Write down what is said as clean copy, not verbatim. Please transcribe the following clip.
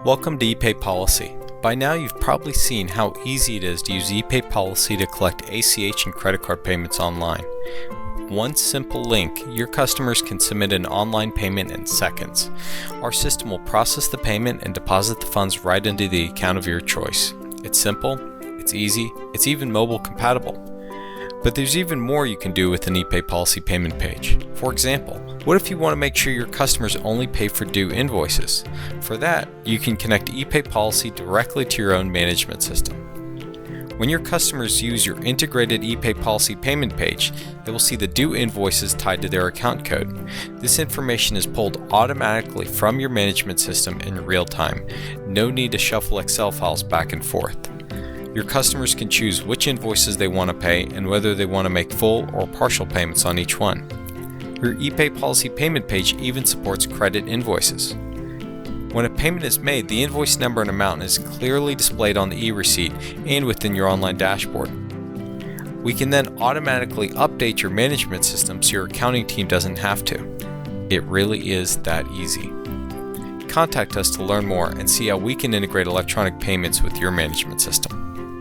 Welcome to ePayPolicy. By now you've probably seen how easy it is to use ePayPolicy to collect ACH and credit card payments online. One simple link, your customers can submit an online payment in seconds. Our system will process the payment and deposit the funds right into the account of your choice. It's simple, it's easy, it's even mobile compatible. But there's even more you can do with an ePayPolicy payment page. For example, what if you want to make sure your customers only pay for due invoices? For that, you can connect ePayPolicy directly to your own management system. When your customers use your integrated ePayPolicy payment page, they will see the due invoices tied to their account code. This information is pulled automatically from your management system in real time. No need to shuffle Excel files back and forth. Your customers can choose which invoices they want to pay and whether they want to make full or partial payments on each one. Your ePayPolicy payment page even supports credit invoices. When a payment is made, the invoice number and amount is clearly displayed on the e-receipt and within your online dashboard. We can then automatically update your management system so your accounting team doesn't have to. It really is that easy. Contact us to learn more and see how we can integrate electronic payments with your management system.